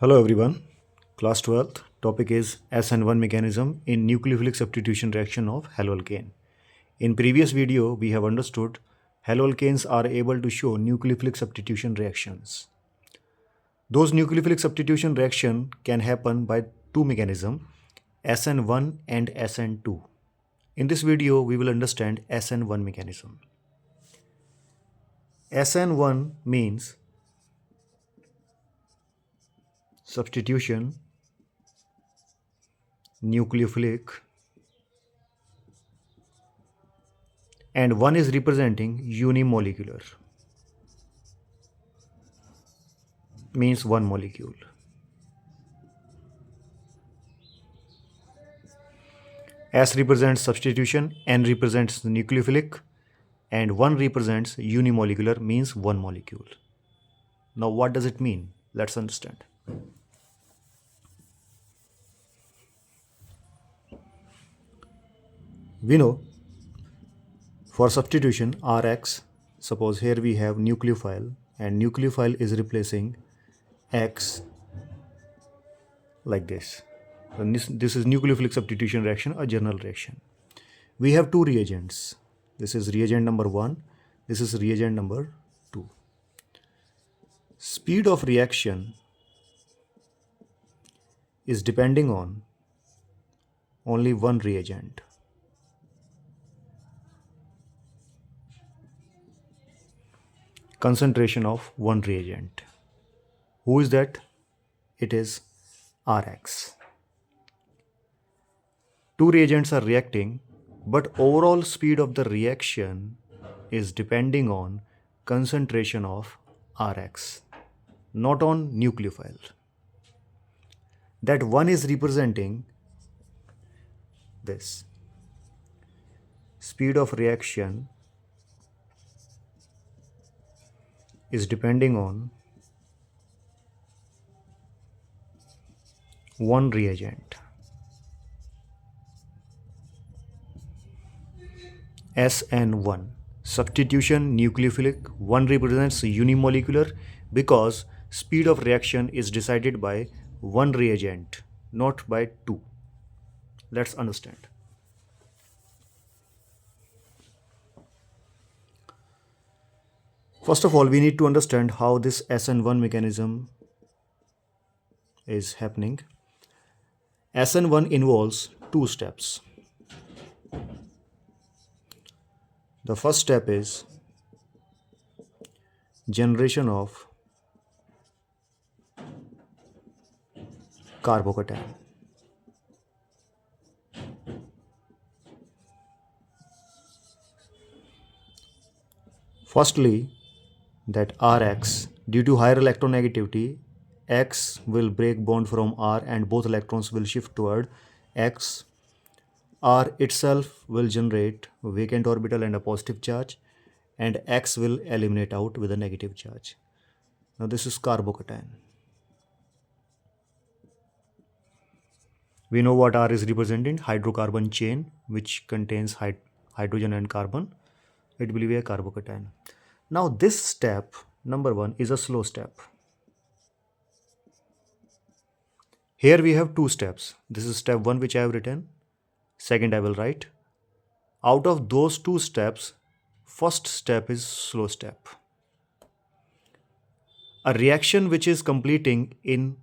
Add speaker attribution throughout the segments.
Speaker 1: Hello everyone, class 12th, topic is SN1 mechanism in nucleophilic substitution reaction of haloalkane. In previous video, we have understood haloalkanes are able to show nucleophilic substitution reactions. Those nucleophilic substitution reaction can happen by two mechanisms, SN1 and SN2. In this video, we will understand SN1 mechanism. SN1 means substitution nucleophilic, and 1 is representing unimolecular, means one molecule. S represents substitution, N represents nucleophilic, and 1 represents unimolecular, means one molecule. Now what does it mean? Let's understand. We know for substitution Rx, suppose here we have nucleophile and nucleophile is replacing X like this. And this is nucleophilic substitution reaction, a general reaction. We have two reagents. This is reagent number 1, this is reagent number 2. Speed of reaction is depending on only one reagent. Concentration of one reagent. Who is that? It is Rx. Two reagents are reacting, but overall speed of the reaction is depending on concentration of Rx, not on nucleophile. That 1 is representing this. Speed of reaction is depending on one reagent, SN1. Substitution nucleophilic, 1 represents unimolecular because speed of reaction is decided by one reagent, not by two. Let's understand. First of all, we need to understand how this SN1 mechanism is happening. SN1 involves two steps. The first step is generation of carbocation. Firstly, that Rx, due to higher electronegativity, X will break bond from R and both electrons will shift toward X. R itself will generate a vacant orbital and a positive charge, and X will eliminate out with a negative charge. Now this is carbocation. We know what R is representing, hydrocarbon chain which contains hydrogen and carbon. It will be a carbocation. Now this step, number 1, is a slow step. Here we have two steps. This is step 1 which I have written. Second I will write. Out of those two steps, first step is slow step. A reaction which is completing in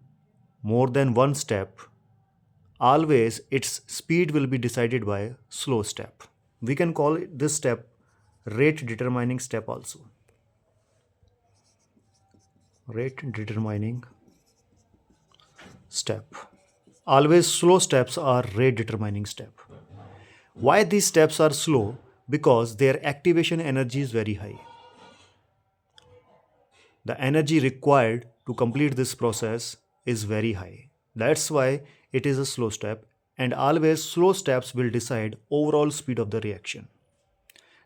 Speaker 1: more than one step, always its speed will be decided by slow step. We can call this step rate determining step also. Rate determining step. Always slow steps are rate determining step. Why these steps are slow? Because their activation energy is very high. The energy required to complete this process is very high. That's why it is a slow step, and always slow steps will decide overall speed of the reaction.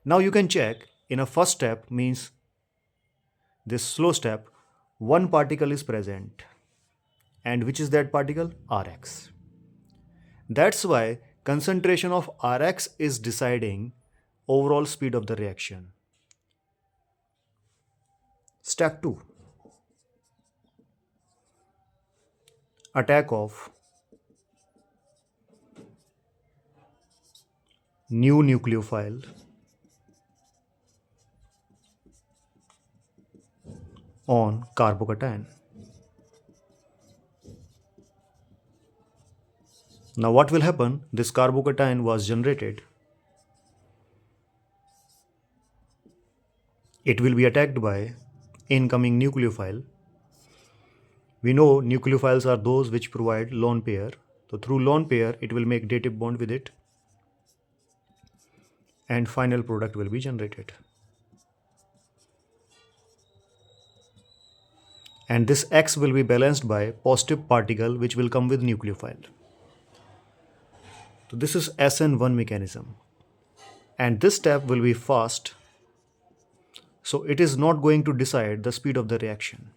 Speaker 1: Now you can check in a first step means this slow step, one particle is present. And which is that particle? Rx. That's why concentration of Rx is deciding overall speed of the reaction. Step 2. attack of new nucleophile on carbocation. Now what will happen? This carbocation was generated. It will be attacked by incoming nucleophile. We know nucleophiles are those which provide lone pair. So through lone pair, it will make dative bond with it, and final product will be generated. And this X will be balanced by positive particle which will come with nucleophile. So this is SN1 mechanism. And this step will be fast. So it is not going to decide the speed of the reaction.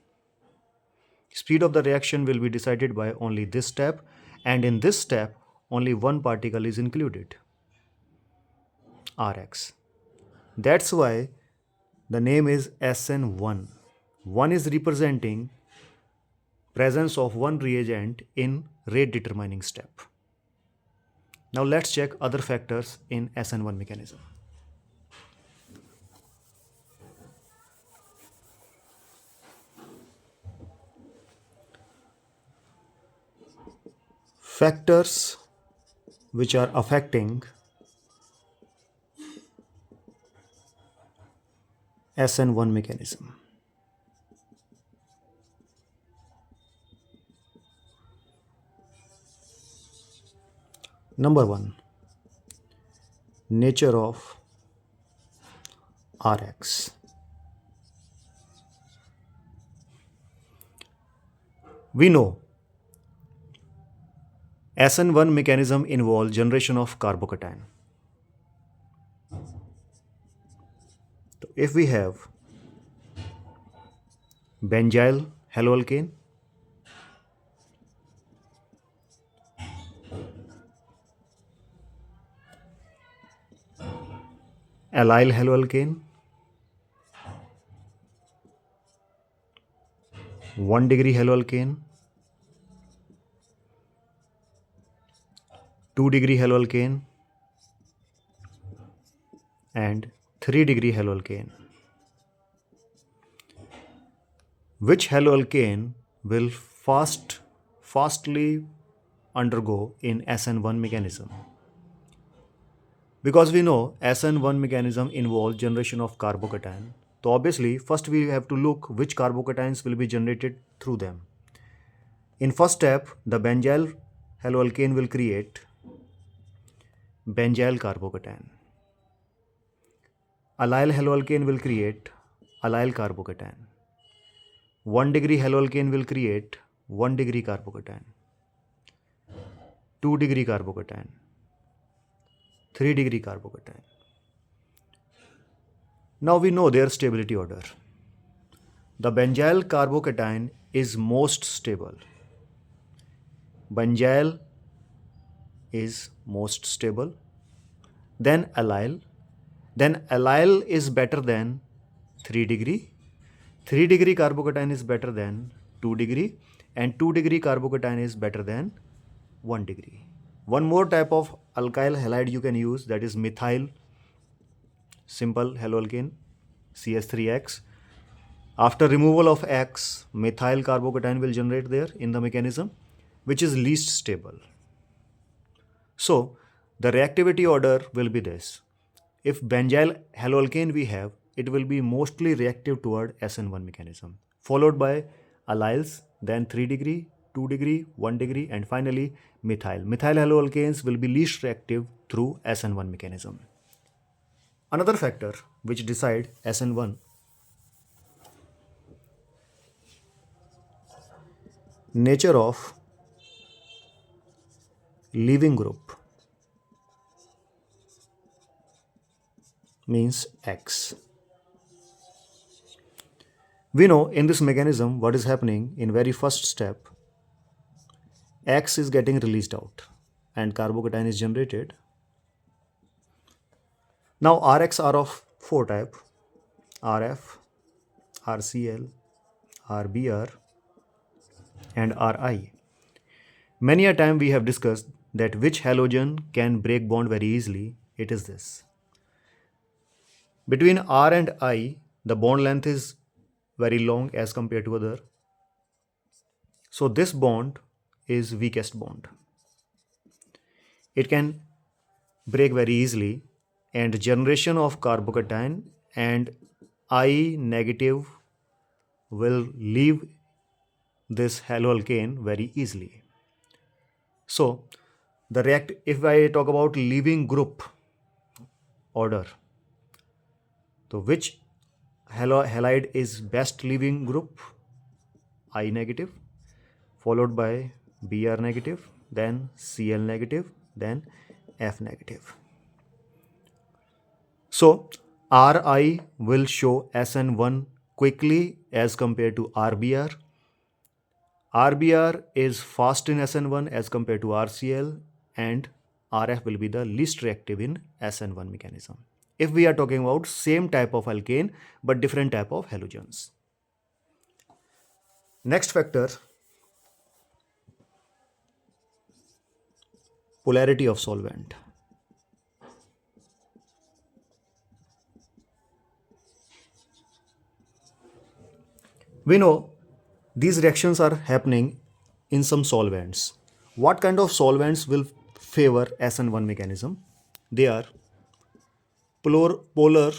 Speaker 1: Speed of the reaction will be decided by only this step, and in this step only one particle is included, Rx. That's why the name is SN1. 1 is representing presence of one reagent in rate determining step. Now let's check other factors in SN1 mechanism. Factors which are affecting SN1 mechanism. Number 1, nature of Rx. We know SN1 mechanism involves generation of carbocation. So if we have benzyl haloalkane, allyl haloalkane, 1 degree haloalkane, 2 degree haloalkane, and 3 degree haloalkane. Which haloalkane will fastly undergo in SN1 mechanism? Because we know SN1 mechanism involves generation of carbocation. So obviously first we have to look which carbocations will be generated through them. In first step, the benzyl haloalkane will create benzyl carbocation. Allyl haloalkane will create allyl carbocation. 1 degree haloalkane will create 1 degree carbocation, 2 degree carbocation, 3 degree carbocation. Now we know their stability order. The benzyl carbocation is most stable. Benzyl is most stable. Then allyl. Then allyl is better than 3 degree. 3 degree carbocation is better than 2 degree. And 2 degree carbocation is better than 1 degree. One more type of alkyl halide you can use, that is methyl simple haloalkane, CH3X. After removal of X, methyl carbocation will generate there in the mechanism, which is least stable. So the reactivity order will be this. If benzyl haloalkane we have, it will be mostly reactive toward SN1 mechanism, followed by allyls, then 3 degree, 2 degree, 1 degree, and finally methyl. Methyl haloalkanes will be least reactive through SN1 mechanism. Another factor which decide SN1, nature of leaving group, means X. We know in this mechanism what is happening in very first step. X is getting released out and carbocation is generated. Now Rx are of 4 type: Rf, RCl, RBr, and Ri. Many a time we have discussed that which halogen can break bond very easily. It is this. Between R and I, the bond length is very long as compared to other. So this bond is weakest bond. It can break very easily, and generation of carbocation and I negative will leave this haloalkane very easily. So if I talk about leaving group order, so which halide is best leaving group? I negative, followed by Br negative, then Cl negative, then F negative. So Ri will show SN1 quickly as compared to RBr. RBr is fast in SN1 as compared to RCl, and RF will be the least reactive in SN1 mechanism. If we are talking about same type of alkane but different type of halogens. Next factor, polarity of solvent. We know these reactions are happening in some solvents. What kind of solvents will favor SN1 mechanism? They are polar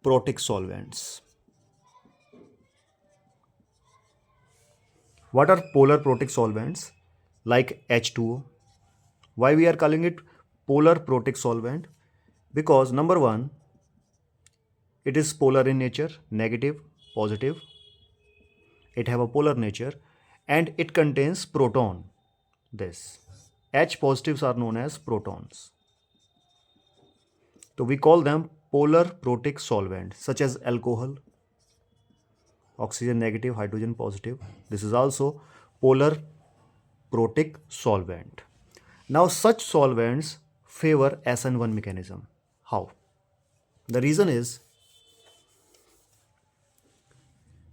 Speaker 1: protic solvents. What are polar protic solvents? Like H2O. Why we are calling it polar protic solvent? Because number one, it is polar in nature, negative, positive. It have a polar nature, and it contains proton. This H positives are known as protons. So we call them polar protic solvent, such as alcohol, oxygen negative, hydrogen positive. This is also polar protic solvent. Now such solvents favor SN1 mechanism. How? The reason is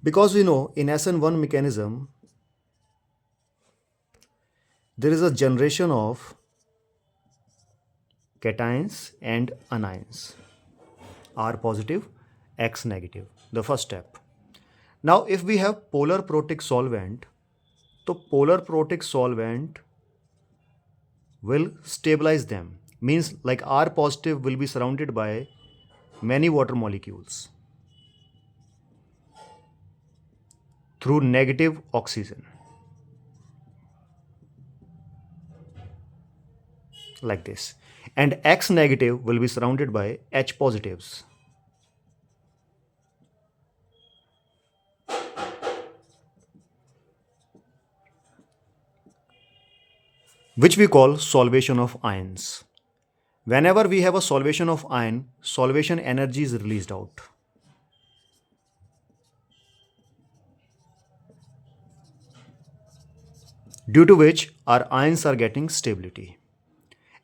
Speaker 1: because we know in SN1 mechanism there is a generation of cations and anions, R positive, X negative, the first step. Now if we have polar protic solvent, so polar protic solvent will stabilize them. Means like R positive will be surrounded by many water molecules through negative oxygen. Like this. And X negative will be surrounded by H positives. Which we call solvation of ions. Whenever we have a solvation of ion, solvation energy is released out. Due to which our ions are getting stability.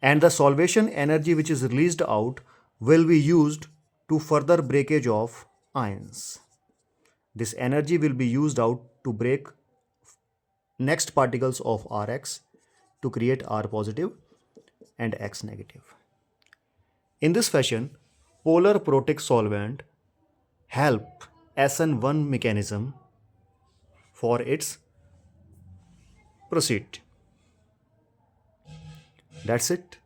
Speaker 1: And the solvation energy which is released out will be used to further breakage of ions. This energy will be used out to break next particles of Rx to create R positive and X negative. In this fashion, polar protic solvent help SN1 mechanism for its proceed. That's it.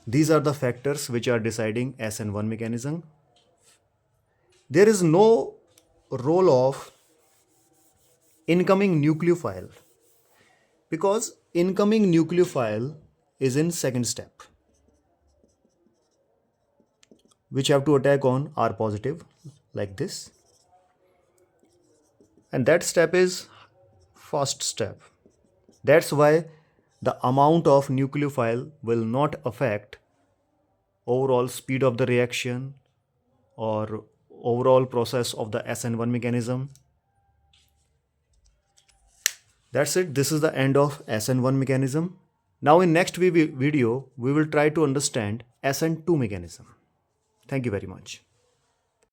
Speaker 1: These are the factors which are deciding SN1 mechanism. There is no role of incoming nucleophile because incoming nucleophile is in second step, which have to attack on R positive like this, and that step is first step. That's why the amount of nucleophile will not affect overall speed of the reaction or overall process of the SN1 mechanism. That's it. This is the end of SN1 mechanism. Now in next video, we will try to understand SN2 mechanism. Thank you very much.